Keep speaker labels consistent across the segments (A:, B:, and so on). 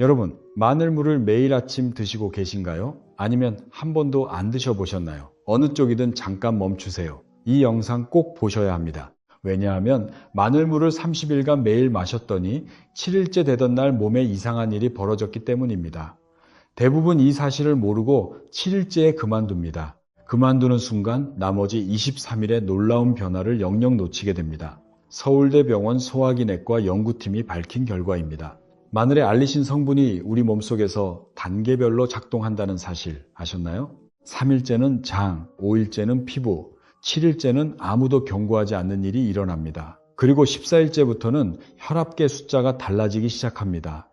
A: 여러분, 마늘물을 매일 아침 드시고 계신가요? 아니면 한 번도 안 드셔보셨나요? 어느 쪽이든 잠깐 멈추세요. 이 영상 꼭 보셔야 합니다. 왜냐하면 마늘물을 30일간 매일 마셨더니 7일째 되던 날 몸에 이상한 일이 벌어졌기 때문입니다. 대부분 이 사실을 모르고 7일째에 그만둡니다. 그만두는 순간 나머지 23일의 놀라운 변화를 영영 놓치게 됩니다. 서울대병원 소화기내과 연구팀이 밝힌 결과입니다. 마늘의 알리신 성분이 우리 몸속에서 단계별로 작동한다는 사실 아셨나요? 3일째는 장, 5일째는 피부, 7일째는 아무도 경고하지 않는 일이 일어납니다. 그리고 14일째부터는 혈압계 숫자가 달라지기 시작합니다.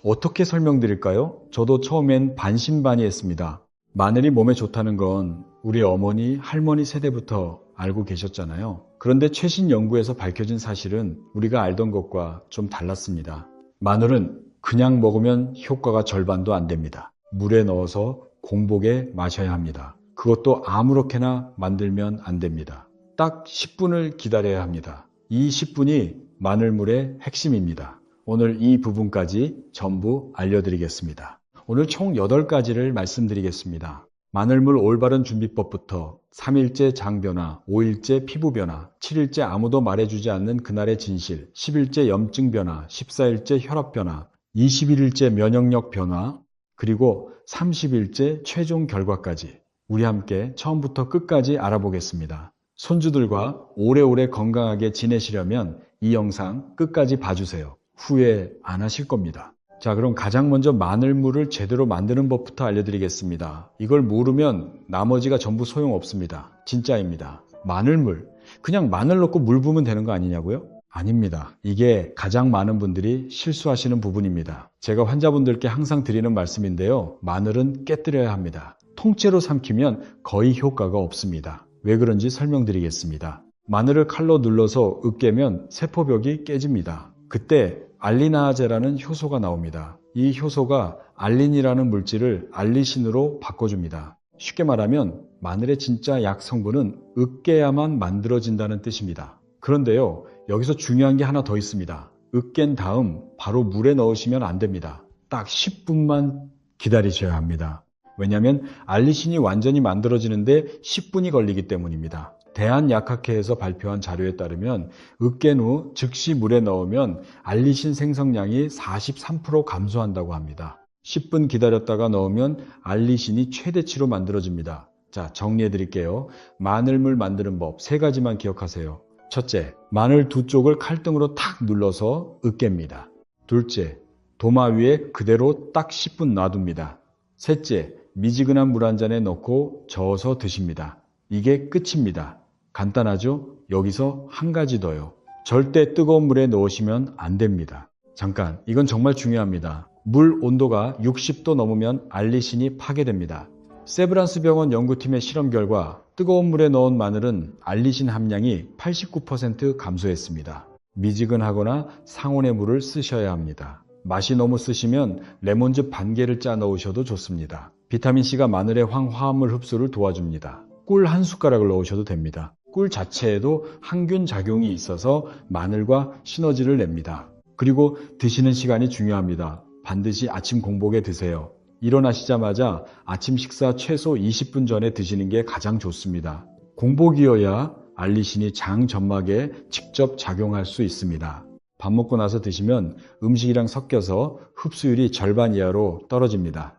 A: 어떻게 설명드릴까요? 저도 처음엔 반신반의했습니다. 마늘이 몸에 좋다는 건 우리 어머니, 할머니 세대부터 알고 계셨잖아요. 그런데 최신 연구에서 밝혀진 사실은 우리가 알던 것과 좀 달랐습니다. 마늘은 그냥 먹으면 효과가 절반도 안 됩니다. 물에 넣어서 공복에 마셔야 합니다. 그것도 아무렇게나 만들면 안 됩니다. 딱 10분을 기다려야 합니다. 이 10분이 마늘물의 핵심입니다. 오늘 이 부분까지 전부 알려드리겠습니다. 오늘 총 8가지를 말씀드리겠습니다. 마늘물 올바른 준비법부터 3일째 장 변화, 5일째 피부 변화, 7일째 아무도 말해주지 않는 그날의 진실, 10일째 염증 변화, 14일째 혈압 변화, 21일째 면역력 변화, 그리고 30일째 최종 결과까지 우리 함께 처음부터 끝까지 알아보겠습니다. 손주들과 오래오래 건강하게 지내시려면 이 영상 끝까지 봐주세요. 후회 안 하실 겁니다. 자, 그럼 가장 먼저 마늘물을 제대로 만드는 법부터 알려드리겠습니다. 이걸 모르면 나머지가 전부 소용없습니다. 진짜입니다. 마늘물, 그냥 마늘 넣고 물 부으면 되는 거 아니냐고요? 아닙니다. 이게 가장 많은 분들이 실수하시는 부분입니다. 제가 환자분들께 항상 드리는 말씀인데요. 마늘은 깨뜨려야 합니다. 통째로 삼키면 거의 효과가 없습니다. 왜 그런지 설명드리겠습니다. 마늘을 칼로 눌러서 으깨면 세포벽이 깨집니다. 그때 알리나제라는 효소가 나옵니다. 이 효소가 알린이라는 물질을 알리신으로 바꿔줍니다. 쉽게 말하면 마늘의 진짜 약 성분은 으깨야만 만들어진다는 뜻입니다. 그런데요, 여기서 중요한 게 하나 더 있습니다. 으깬 다음 바로 물에 넣으시면 안 됩니다. 딱 10분만 기다리셔야 합니다. 왜냐하면 알리신이 완전히 만들어지는데 10분이 걸리기 때문입니다. 대한약학회에서 발표한 자료에 따르면 으깬 후 즉시 물에 넣으면 알리신 생성량이 43% 감소한다고 합니다. 10분 기다렸다가 넣으면 알리신이 최대치로 만들어집니다. 자, 정리해 드릴게요. 마늘물 만드는 법 3가지만 기억하세요. 첫째, 마늘 두 쪽을 칼등으로 탁 눌러서 으깹니다. 둘째, 도마 위에 그대로 딱 10분 놔둡니다. 셋째, 미지근한 물 한 잔에 넣고 저어서 드십니다. 이게 끝입니다. 간단하죠? 여기서 한 가지 더요. 절대 뜨거운 물에 넣으시면 안 됩니다. 잠깐, 이건 정말 중요합니다. 물 온도가 60도 넘으면 알리신이 파괴됩니다. 세브란스 병원 연구팀의 실험 결과 뜨거운 물에 넣은 마늘은 알리신 함량이 89% 감소했습니다. 미지근하거나 상온의 물을 쓰셔야 합니다. 맛이 너무 쓰시면 레몬즙 반 개를 짜 넣으셔도 좋습니다. 비타민C가 마늘의 황화합물 흡수를 도와줍니다. 꿀 한 숟가락을 넣으셔도 됩니다. 꿀 자체에도 항균 작용이 있어서 마늘과 시너지를 냅니다. 그리고 드시는 시간이 중요합니다. 반드시 아침 공복에 드세요. 일어나시자마자 아침 식사 최소 20분 전에 드시는 게 가장 좋습니다. 공복이어야 알리신이 장 점막에 직접 작용할 수 있습니다. 밥 먹고 나서 드시면 음식이랑 섞여서 흡수율이 절반 이하로 떨어집니다.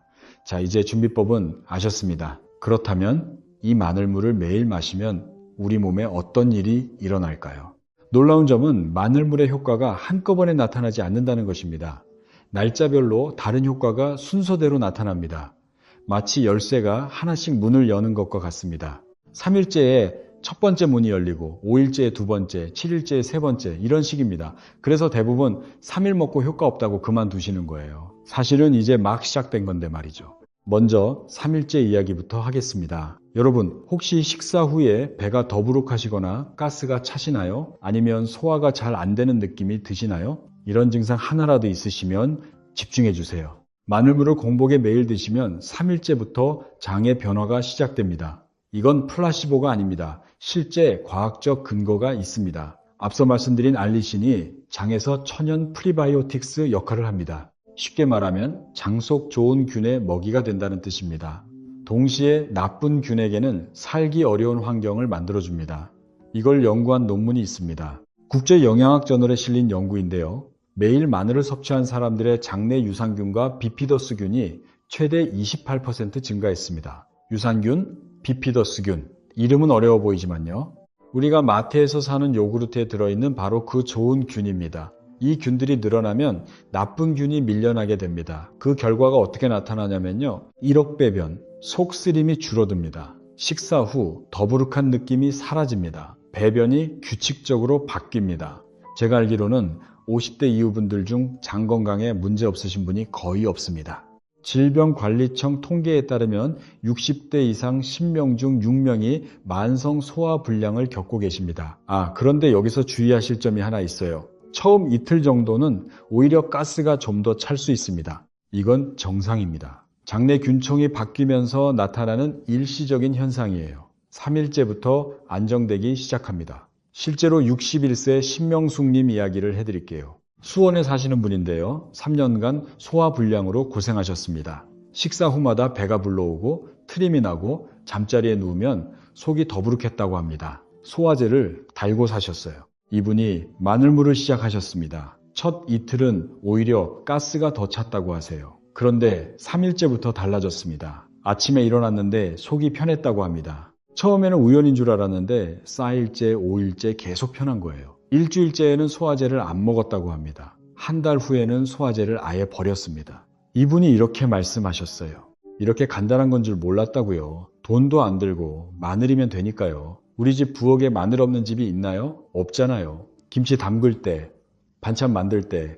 A: 자, 이제 준비법은 아셨습니다. 그렇다면 이 마늘물을 매일 마시면 우리 몸에 어떤 일이 일어날까요? 놀라운 점은 마늘물의 효과가 한꺼번에 나타나지 않는다는 것입니다. 날짜별로 다른 효과가 순서대로 나타납니다. 마치 열쇠가 하나씩 문을 여는 것과 같습니다. 3일째에 첫 번째 문이 열리고 5일째에 두 번째, 7일째에 세 번째 이런 식입니다. 그래서 대부분 3일 먹고 효과 없다고 그만두시는 거예요. 사실은 이제 막 시작된 건데 말이죠. 먼저 3일째 이야기부터 하겠습니다. 여러분, 혹시 식사 후에 배가 더부룩하시거나 가스가 차시나요? 아니면 소화가 잘 안 되는 느낌이 드시나요? 이런 증상 하나라도 있으시면 집중해 주세요. 마늘물을 공복에 매일 드시면 3일째부터 장의 변화가 시작됩니다. 이건 플라시보가 아닙니다. 실제 과학적 근거가 있습니다. 앞서 말씀드린 알리신이 장에서 천연 프리바이오틱스 역할을 합니다. 쉽게 말하면 장 속 좋은 균의 먹이가 된다는 뜻입니다. 동시에 나쁜 균에게는 살기 어려운 환경을 만들어줍니다. 이걸 연구한 논문이 있습니다. 국제영양학 저널에 실린 연구인데요. 매일 마늘을 섭취한 사람들의 장내 유산균과 비피더스균이 최대 28% 증가했습니다. 유산균, 비피더스균. 이름은 어려워 보이지만요. 우리가 마트에서 사는 요구르트에 들어있는 바로 그 좋은 균입니다. 이 균들이 늘어나면 나쁜 균이 밀려나게 됩니다. 그 결과가 어떻게 나타나냐면요. 일억배변, 속쓰림이 줄어듭니다. 식사 후 더부룩한 느낌이 사라집니다. 배변이 규칙적으로 바뀝니다. 제가 알기로는 50대 이후분들 중 장 건강에 문제 없으신 분이 거의 없습니다. 질병관리청 통계에 따르면 60대 이상 10명 중 6명이 만성 소화불량을 겪고 계십니다. 그런데 여기서 주의하실 점이 하나 있어요. 처음 이틀 정도는 오히려 가스가 좀 더 찰 수 있습니다. 이건 정상입니다. 장내 균총이 바뀌면서 나타나는 일시적인 현상이에요. 3일째부터 안정되기 시작합니다. 실제로 61세 신명숙님 이야기를 해드릴게요. 수원에 사시는 분인데요. 3년간 소화불량으로 고생하셨습니다. 식사 후마다 배가 불러오고 트림이 나고 잠자리에 누우면 속이 더부룩했다고 합니다. 소화제를 달고 사셨어요. 이분이 마늘물을 시작하셨습니다. 첫 이틀은 오히려 가스가 더 찼다고 하세요. 그런데 3일째부터 달라졌습니다. 아침에 일어났는데 속이 편했다고 합니다. 처음에는 우연인 줄 알았는데 4일째, 5일째 계속 편한 거예요. 일주일째에는 소화제를 안 먹었다고 합니다. 한 달 후에는 소화제를 아예 버렸습니다. 이분이 이렇게 말씀하셨어요. 이렇게 간단한 건 줄 몰랐다고요. 돈도 안 들고 마늘이면 되니까요. 우리 집 부엌에 마늘 없는 집이 있나요? 없잖아요. 김치 담글 때, 반찬 만들 때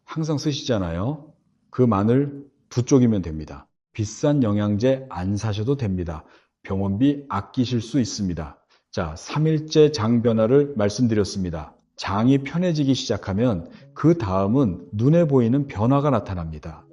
A: 항상 쓰시잖아요. 그 마늘 2쪽이면 됩니다. 비싼 영양제 안 사셔도 됩니다. 병원비 아끼실 수 있습니다. 자, 3일째 장 변화를 말씀드렸습니다. 장이 편해지기 시작하면 그 다음은 눈에 보이는 변화가 나타납니다.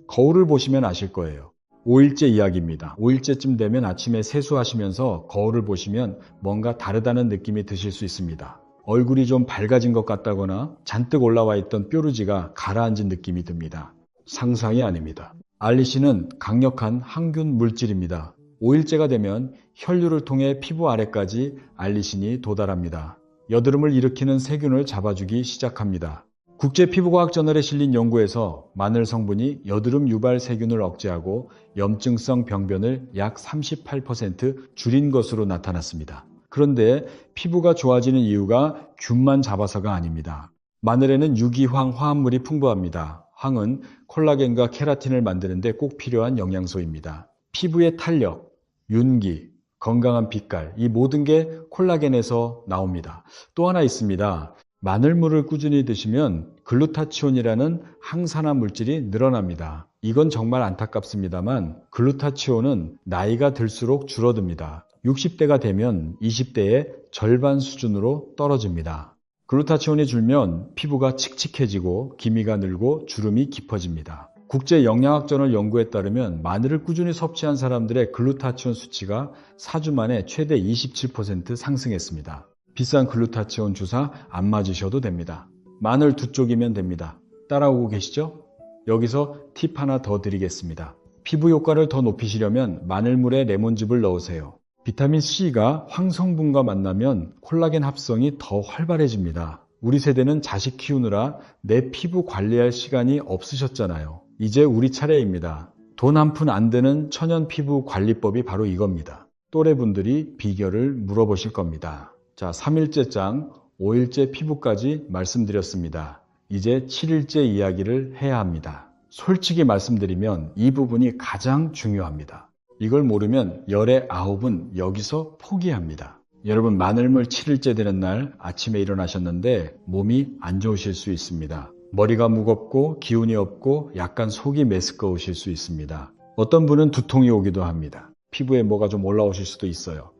A: 거울을 보시면 아실 거예요. 5일째 이야기입니다. 5일째쯤 되면 아침에 세수하시면서 거울을 보시면 뭔가 다르다는 느낌이 드실 수 있습니다. 얼굴이 좀 밝아진 것 같다거나 잔뜩 올라와 있던 뾰루지가 가라앉은 느낌이 듭니다. 상상이 아닙니다. 알리신은 강력한 항균 물질입니다. 5일째가 되면 혈류를 통해 피부 아래까지 알리신이 도달합니다. 여드름을 일으키는 세균을 잡아주기 시작합니다. 국제피부과학저널에 실린 연구에서 마늘 성분이 여드름 유발 세균을 억제하고 염증성 병변을 약 38% 줄인 것으로 나타났습니다. 그런데 피부가 좋아지는 이유가 균만 잡아서가 아닙니다. 마늘에는 유기황 화합물이 풍부합니다. 황은 콜라겐과 케라틴을 만드는 데 꼭 필요한 영양소입니다. 피부의 탄력, 윤기, 건강한 빛깔, 이 모든 게 콜라겐에서 나옵니다. 또 하나 있습니다. 마늘물을 꾸준히 드시면 글루타치온이라는 항산화 물질이 늘어납니다. 이건 정말 안타깝습니다만 글루타치온은 나이가 들수록 줄어듭니다. 60대가 되면 20대의 절반 수준으로 떨어집니다. 글루타치온이 줄면 피부가 칙칙해지고 기미가 늘고 주름이 깊어집니다. 국제영양학저널 연구에 따르면 마늘을 꾸준히 섭취한 사람들의 글루타치온 수치가 4주 만에 최대 27% 상승했습니다. 비싼 글루타치온 주사 안 맞으셔도 됩니다. 마늘 2쪽이면 됩니다. 따라오고 계시죠? 여기서 팁 하나 더 드리겠습니다. 피부 효과를 더 높이시려면 마늘물에 레몬즙을 넣으세요. 비타민C가 황성분과 만나면 콜라겐 합성이 더 활발해집니다. 우리 세대는 자식 키우느라 내 피부 관리할 시간이 없으셨잖아요. 이제 우리 차례입니다. 돈 한 푼 안 드는 천연 피부 관리법이 바로 이겁니다. 또래분들이 비결을 물어보실 겁니다. 자, 3일째 장, 5일째 피부까지 말씀드렸습니다. 이제 7일째 이야기를 해야 합니다. 솔직히 말씀드리면 이 부분이 가장 중요합니다. 이걸 모르면 열의 9은 여기서 포기합니다. 여러분, 마늘물 7일째 되는 날 아침에 일어나셨는데 몸이 안 좋으실 수 있습니다. 머리가 무겁고 기운이 없고 약간 속이 메스꺼우실 수 있습니다. 어떤 분은 두통이 오기도 합니다. 피부에 뭐가 좀 올라오실 수도 있어요.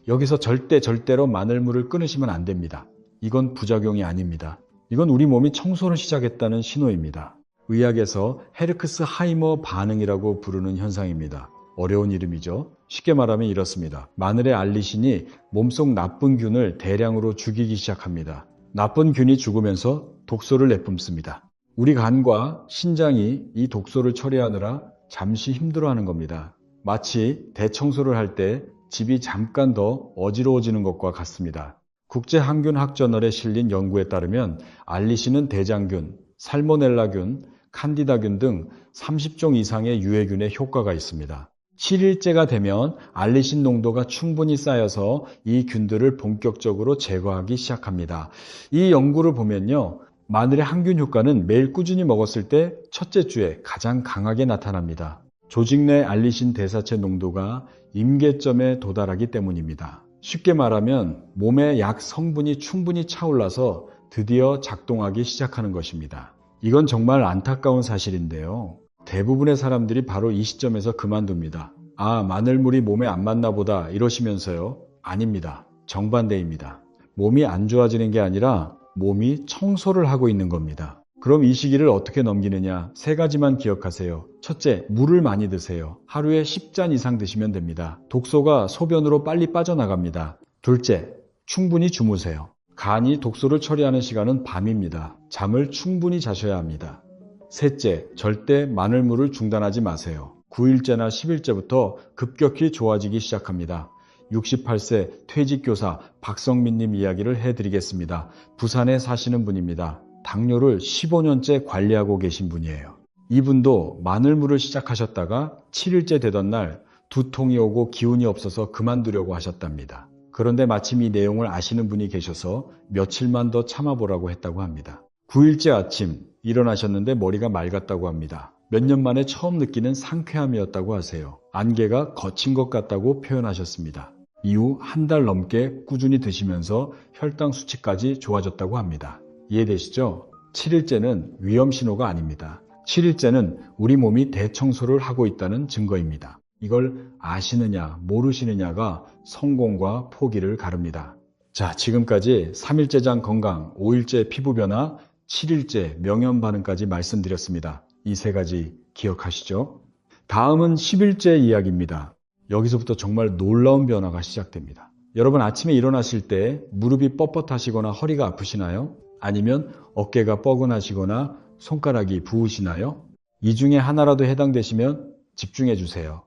A: 여기서 절대로 마늘물을 끊으시면 안 됩니다. 이건 부작용이 아닙니다. 이건 우리 몸이 청소를 시작했다는 신호입니다. 의학에서 헤르크스 하이머 반응이라고 부르는 현상입니다. 어려운 이름이죠. 쉽게 말하면 이렇습니다. 마늘의 알리신이 몸속 나쁜 균을 대량으로 죽이기 시작합니다. 나쁜 균이 죽으면서 독소를 내뿜습니다. 우리 간과 신장이 이 독소를 처리하느라 잠시 힘들어하는 겁니다. 마치 대청소를 할 때 집이 잠깐 더 어지러워지는 것과 같습니다. 국제항균학저널에 실린 연구에 따르면 알리신은 대장균, 살모넬라균, 칸디다균 등 30종 이상의 유해균에 효과가 있습니다. 7일째가 되면 알리신 농도가 충분히 쌓여서 이 균들을 본격적으로 제거하기 시작합니다. 이 연구를 보면요, 마늘의 항균 효과는 매일 꾸준히 먹었을 때 첫째 주에 가장 강하게 나타납니다. 조직 내 알리신 대사체 농도가 임계점에 도달하기 때문입니다. 쉽게 말하면 몸의 약 성분이 충분히 차올라서 드디어 작동하기 시작하는 것입니다. 이건 정말 안타까운 사실인데요. 대부분의 사람들이 바로 이 시점에서 그만둡니다. 아, 마늘물이 몸에 안 맞나 보다 이러시면서요. 아닙니다. 정반대입니다. 몸이 안 좋아지는 게 아니라 몸이 청소를 하고 있는 겁니다. 그럼 이 시기를 어떻게 넘기느냐? 3가지만 기억하세요. 첫째, 물을 많이 드세요. 하루에 10잔 이상 드시면 됩니다. 독소가 소변으로 빨리 빠져나갑니다. 둘째, 충분히 주무세요. 간이 독소를 처리하는 시간은 밤입니다. 잠을 충분히 자셔야 합니다. 셋째, 절대 마늘물을 중단하지 마세요. 9일째나 10일째부터 급격히 좋아지기 시작합니다. 68세 퇴직교사 박성민님 이야기를 해드리겠습니다. 부산에 사시는 분입니다. 당뇨를 15년째 관리하고 계신 분이에요. 이분도 마늘물을 시작하셨다가 7일째 되던 날 두통이 오고 기운이 없어서 그만두려고 하셨답니다. 그런데 마침 이 내용을 아시는 분이 계셔서 며칠만 더 참아보라고 했다고 합니다. 9일째 아침 일어나셨는데 머리가 맑았다고 합니다. 몇 년 만에 처음 느끼는 상쾌함이었다고 하세요. 안개가 거친 것 같다고 표현하셨습니다. 이후 1달 넘게 꾸준히 드시면서 혈당 수치까지 좋아졌다고 합니다. 이해되시죠? 7일째는 위험 신호가 아닙니다. 7일째는 우리 몸이 대청소를 하고 있다는 증거입니다. 이걸 아시느냐 모르시느냐가 성공과 포기를 가릅니다. 자, 지금까지 3일째 장 건강, 5일째 피부 변화, 7일째 명현 반응까지 말씀드렸습니다. 이 3가지 기억하시죠? 다음은 10일째 이야기입니다. 여기서부터 정말 놀라운 변화가 시작됩니다. 여러분 아침에 일어나실 때 무릎이 뻣뻣하시거나 허리가 아프시나요? 아니면 어깨가 뻐근하시거나 손가락이 부으시나요? 이 중에 하나라도 해당되시면 집중해 주세요.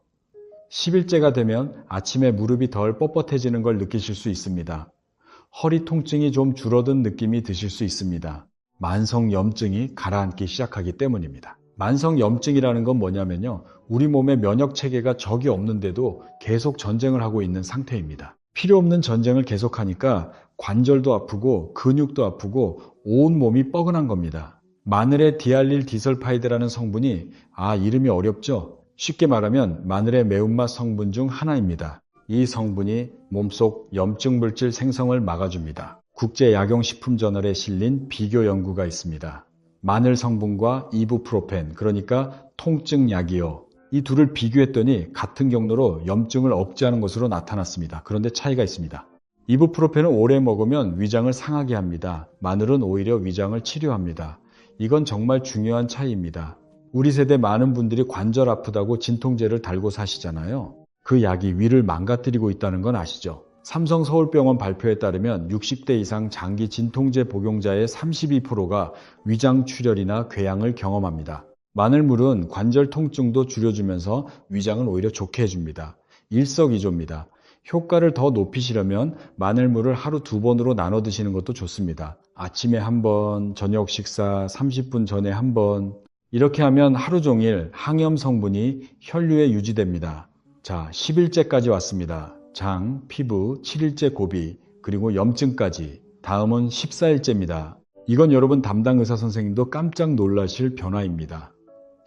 A: 10일째가 되면 아침에 무릎이 덜 뻣뻣해지는 걸 느끼실 수 있습니다. 허리 통증이 좀 줄어든 느낌이 드실 수 있습니다. 만성 염증이 가라앉기 시작하기 때문입니다. 만성 염증이라는 건 뭐냐면요. 우리 몸의 면역 체계가 적이 없는데도 계속 전쟁을 하고 있는 상태입니다. 필요 없는 전쟁을 계속하니까 관절도 아프고 근육도 아프고 온 몸이 뻐근한 겁니다. 마늘의 디알릴 디설파이드라는 성분이 이름이 어렵죠? 쉽게 말하면 마늘의 매운맛 성분 중 하나입니다. 이 성분이 몸속 염증 물질 생성을 막아줍니다. 국제약용식품저널에 실린 비교 연구가 있습니다. 마늘 성분과 이부프로펜, 그러니까 통증약이요. 이 둘을 비교했더니 같은 경로로 염증을 억제하는 것으로 나타났습니다. 그런데 차이가 있습니다. 이부프로펜은 오래 먹으면 위장을 상하게 합니다. 마늘은 오히려 위장을 치료합니다. 이건 정말 중요한 차이입니다. 우리 세대 많은 분들이 관절 아프다고 진통제를 달고 사시잖아요. 그 약이 위를 망가뜨리고 있다는 건 아시죠? 삼성서울병원 발표에 따르면 60대 이상 장기 진통제 복용자의 32%가 위장 출혈이나 궤양을 경험합니다. 마늘물은 관절 통증도 줄여주면서 위장을 오히려 좋게 해줍니다. 일석이조입니다. 효과를 더 높이시려면 마늘물을 하루 2번으로 나눠 드시는 것도 좋습니다. 아침에 1번, 저녁 식사 30분 전에 1번. 이렇게 하면 하루 종일 항염 성분이 혈류에 유지됩니다. 자, 10일째까지 왔습니다. 장, 피부, 7일째 고비, 그리고 염증까지. 다음은 14일째입니다. 이건 여러분 담당 의사 선생님도 깜짝 놀라실 변화입니다.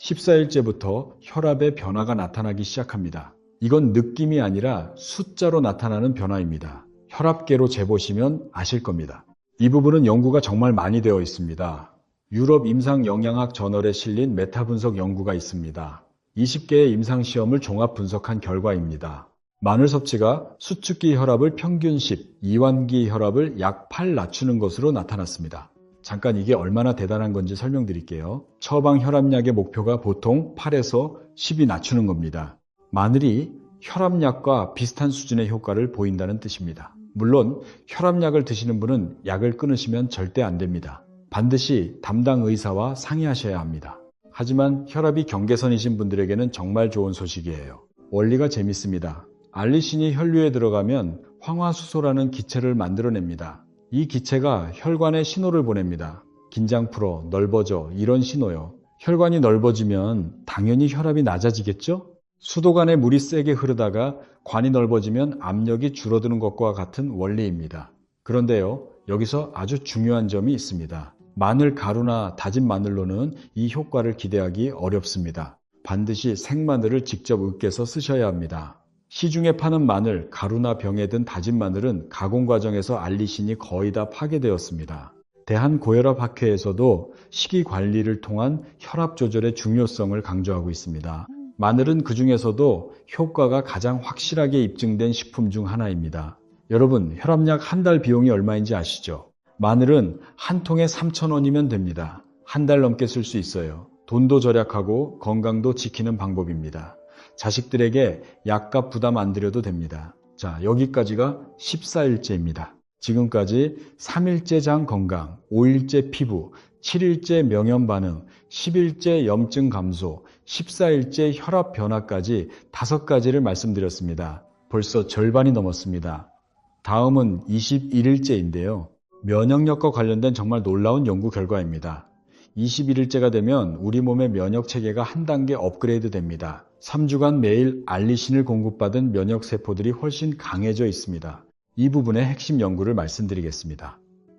A: 14일째부터 혈압의 변화가 나타나기 시작합니다. 이건 느낌이 아니라 숫자로 나타나는 변화입니다. 혈압계로 재보시면 아실 겁니다. 이 부분은 연구가 정말 많이 되어 있습니다. 유럽 임상영양학 저널에 실린 메타 분석 연구가 있습니다. 20개의 임상시험을 종합 분석한 결과입니다. 마늘 섭취가 수축기 혈압을 평균 10, 이완기 혈압을 약 8 낮추는 것으로 나타났습니다. 잠깐 이게 얼마나 대단한 건지 설명드릴게요. 처방 혈압약의 목표가 보통 8에서 10이 낮추는 겁니다. 마늘이 혈압약과 비슷한 수준의 효과를 보인다는 뜻입니다. 물론 혈압약을 드시는 분은 약을 끊으시면 절대 안 됩니다. 반드시 담당 의사와 상의하셔야 합니다. 하지만 혈압이 경계선이신 분들에게는 정말 좋은 소식이에요. 원리가 재밌습니다. 알리신이 혈류에 들어가면 황화수소라는 기체를 만들어냅니다. 이 기체가 혈관에 신호를 보냅니다. 긴장 풀어, 넓어져, 이런 신호요. 혈관이 넓어지면 당연히 혈압이 낮아지겠죠? 수도관에 물이 세게 흐르다가 관이 넓어지면 압력이 줄어드는 것과 같은 원리입니다. 그런데요, 여기서 아주 중요한 점이 있습니다. 마늘 가루나 다진 마늘로는 이 효과를 기대하기 어렵습니다. 반드시 생마늘을 직접 으깨서 쓰셔야 합니다. 시중에 파는 마늘, 가루나 병에 든 다진 마늘은 가공 과정에서 알리신이 거의 다 파괴되었습니다. 대한고혈압학회에서도 식이 관리를 통한 혈압 조절의 중요성을 강조하고 있습니다. 마늘은 그 중에서도 효과가 가장 확실하게 입증된 식품 중 하나입니다. 여러분, 혈압약 한 달 비용이 얼마인지 아시죠? 마늘은 한 통에 3,000원이면 됩니다. 한 달 넘게 쓸 수 있어요. 돈도 절약하고 건강도 지키는 방법입니다. 자식들에게 약값 부담 안 드려도 됩니다. 자, 여기까지가 14일째입니다. 지금까지 3일째 장 건강, 5일째 피부, 7일째 명염 반응, 10일째 염증 감소, 14일째 혈압 변화까지 5가지를 말씀드렸습니다. 벌써 절반이 넘었습니다. 다음은 21일째인데요. 면역력과 관련된 정말 놀라운 연구 결과입니다. 21일째가 되면 우리 몸의 면역 체계가 한 단계 업그레이드 됩니다. 3주간 매일 알리신을 공급받은 면역 세포들이 훨씬 강해져 있습니다. 이 부분의 핵심 연구를 말씀드리겠습니다.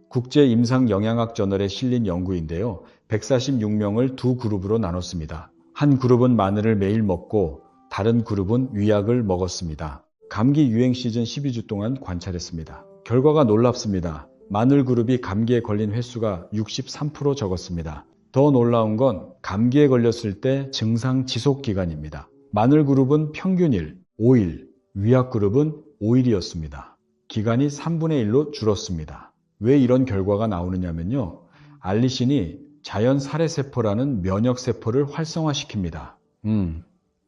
A: 국제임상영양학 저널에 실린 연구인데요. 146명을 두 그룹으로 나눴습니다. 한 그룹은 마늘을 매일 먹고 다른 그룹은 위약을 먹었습니다. 감기 유행 시즌 12주 동안 관찰했습니다. 결과가 놀랍습니다. 마늘 그룹이 감기에 걸린 횟수가 63% 적었습니다. 더 놀라운 건 감기에 걸렸을 때 증상 지속 기간입니다. 마늘 그룹은 평균일 5일, 위약 그룹은 5일이었습니다. 기간이 3분의 1로 줄었습니다. 왜 이런 결과가 나오느냐면요. 알리신이 자연 살해세포라는 면역세포를 활성화시킵니다.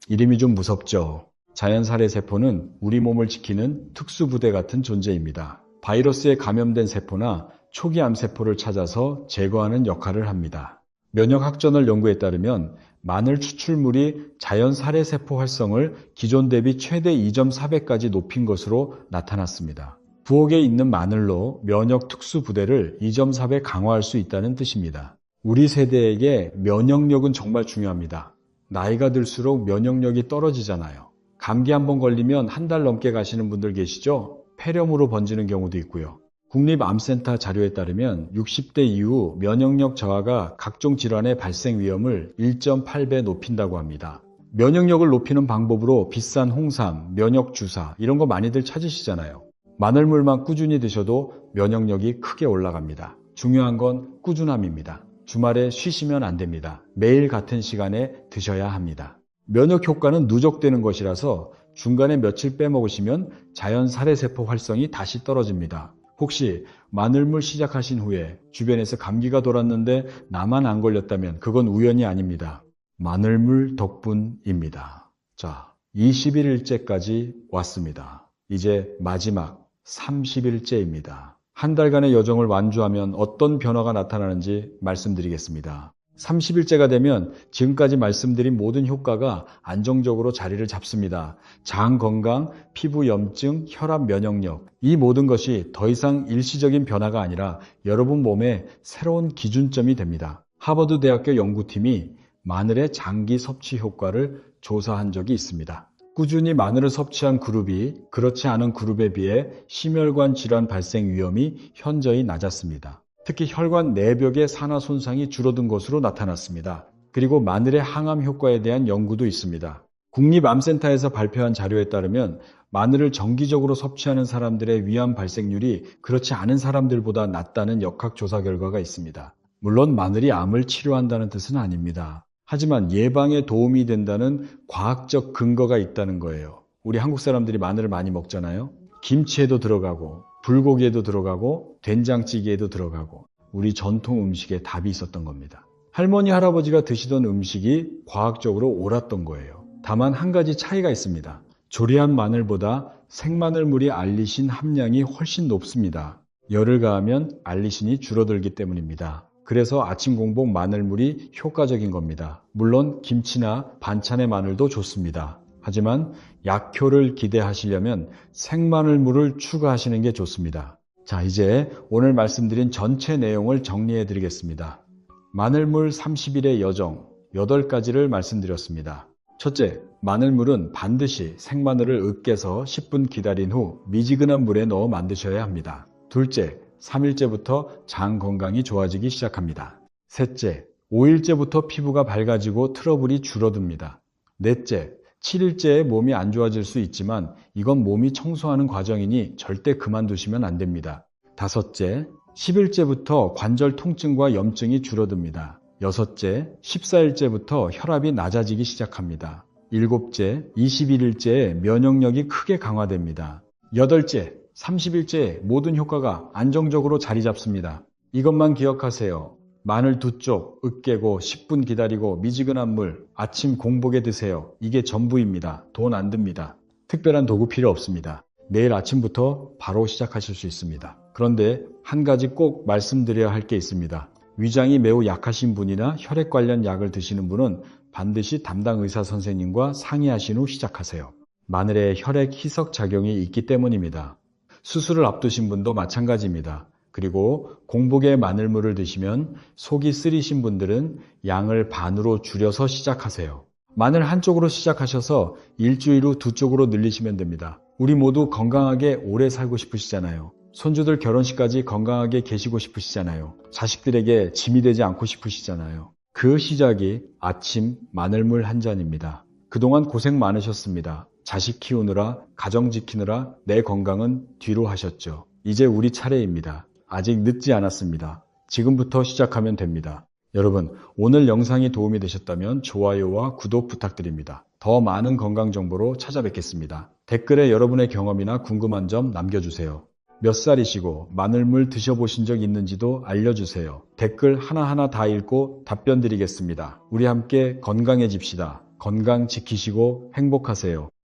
A: 이름이 좀 무섭죠. 자연 살해세포는 우리 몸을 지키는 특수부대 같은 존재입니다. 바이러스에 감염된 세포나 초기 암세포를 찾아서 제거하는 역할을 합니다. 면역학저널 연구에 따르면 마늘 추출물이 자연 살해세포 활성을 기존 대비 최대 2.4배까지 높인 것으로 나타났습니다. 부엌에 있는 마늘로 면역 특수부대를 2.4배 강화할 수 있다는 뜻입니다. 우리 세대에게 면역력은 정말 중요합니다. 나이가 들수록 면역력이 떨어지잖아요. 감기 한번 걸리면 한 달 넘게 가시는 분들 계시죠? 폐렴으로 번지는 경우도 있고요. 국립암센터 자료에 따르면 60대 이후 면역력 저하가 각종 질환의 발생 위험을 1.8배 높인다고 합니다. 면역력을 높이는 방법으로 비싼 홍삼, 면역주사 이런 거 많이들 찾으시잖아요. 마늘물만 꾸준히 드셔도 면역력이 크게 올라갑니다. 중요한 건 꾸준함입니다. 주말에 쉬시면 안 됩니다. 매일 같은 시간에 드셔야 합니다. 면역 효과는 누적되는 것이라서 중간에 며칠 빼먹으시면 자연 살해세포 활성이 다시 떨어집니다. 혹시 마늘물 시작하신 후에 주변에서 감기가 돌았는데 나만 안 걸렸다면 그건 우연이 아닙니다. 마늘물 덕분입니다. 자, 21일째까지 왔습니다. 이제 마지막 30일째입니다. 한 달간의 여정을 완주하면 어떤 변화가 나타나는지 말씀드리겠습니다. 30일째가 되면 지금까지 말씀드린 모든 효과가 안정적으로 자리를 잡습니다. 장 건강, 피부 염증, 혈압 면역력 이 모든 것이 더 이상 일시적인 변화가 아니라 여러분 몸의 새로운 기준점이 됩니다. 하버드 대학교 연구팀이 마늘의 장기 섭취 효과를 조사한 적이 있습니다. 꾸준히 마늘을 섭취한 그룹이 그렇지 않은 그룹에 비해 심혈관 질환 발생 위험이 현저히 낮았습니다. 특히 혈관 내벽의 산화 손상이 줄어든 것으로 나타났습니다. 그리고 마늘의 항암 효과에 대한 연구도 있습니다. 국립암센터에서 발표한 자료에 따르면 마늘을 정기적으로 섭취하는 사람들의 위암 발생률이 그렇지 않은 사람들보다 낮다는 역학조사 결과가 있습니다. 물론 마늘이 암을 치료한다는 뜻은 아닙니다. 하지만 예방에 도움이 된다는 과학적 근거가 있다는 거예요. 우리 한국 사람들이 마늘을 많이 먹잖아요. 김치에도 들어가고 불고기에도 들어가고 된장찌개에도 들어가고 우리 전통 음식에 답이 있었던 겁니다. 할머니 할아버지가 드시던 음식이 과학적으로 옳았던 거예요. 다만 한 가지 차이가 있습니다. 조리한 마늘보다 생마늘물이 알리신 함량이 훨씬 높습니다. 열을 가하면 알리신이 줄어들기 때문입니다. 그래서 아침 공복 마늘물이 효과적인 겁니다. 물론 김치나 반찬의 마늘도 좋습니다. 하지만 약효를 기대하시려면 생마늘물을 추가하시는 게 좋습니다. 자, 이제 오늘 말씀드린 전체 내용을 정리해 드리겠습니다. 마늘물 30일의 여정 8가지를 말씀드렸습니다. 첫째, 마늘물은 반드시 생마늘을 으깨서 10분 기다린 후 미지근한 물에 넣어 만드셔야 합니다. 둘째, 3일째부터 장 건강이 좋아지기 시작합니다. 셋째, 5일째부터 피부가 밝아지고 트러블이 줄어듭니다. 넷째, 7일째에 몸이 안 좋아질 수 있지만 이건 몸이 청소하는 과정이니 절대 그만두시면 안 됩니다. 다섯째, 10일째부터 관절 통증과 염증이 줄어듭니다. 여섯째, 14일째부터 혈압이 낮아지기 시작합니다. 일곱째, 21일째에 면역력이 크게 강화됩니다. 여덟째, 30일째에 모든 효과가 안정적으로 자리 잡습니다. 이것만 기억하세요. 마늘 2쪽 으깨고 10분 기다리고 미지근한 물 아침 공복에 드세요. 이게 전부입니다. 돈 안 듭니다. 특별한 도구 필요 없습니다. 내일 아침부터 바로 시작하실 수 있습니다. 그런데 한 가지 꼭 말씀드려야 할 게 있습니다. 위장이 매우 약하신 분이나 혈액 관련 약을 드시는 분은 반드시 담당 의사 선생님과 상의하신 후 시작하세요. 마늘에 혈액 희석 작용이 있기 때문입니다. 수술을 앞두신 분도 마찬가지입니다. 그리고 공복에 마늘물을 드시면 속이 쓰리신 분들은 양을 반으로 줄여서 시작하세요. 마늘 한쪽으로 시작하셔서 일주일 후 2쪽으로 늘리시면 됩니다. 우리 모두 건강하게 오래 살고 싶으시잖아요. 손주들 결혼식까지 건강하게 계시고 싶으시잖아요. 자식들에게 짐이 되지 않고 싶으시잖아요. 그 시작이 아침 마늘물 한 잔입니다. 그동안 고생 많으셨습니다. 자식 키우느라, 가정 지키느라 내 건강은 뒤로 하셨죠. 이제 우리 차례입니다. 아직 늦지 않았습니다. 지금부터 시작하면 됩니다. 여러분, 오늘 영상이 도움이 되셨다면 좋아요와 구독 부탁드립니다. 더 많은 건강 정보로 찾아뵙겠습니다. 댓글에 여러분의 경험이나 궁금한 점 남겨주세요. 몇 살이시고 마늘물 드셔보신 적 있는지도 알려주세요. 댓글 하나하나 다 읽고 답변 드리겠습니다. 우리 함께 건강해집시다. 건강 지키시고 행복하세요.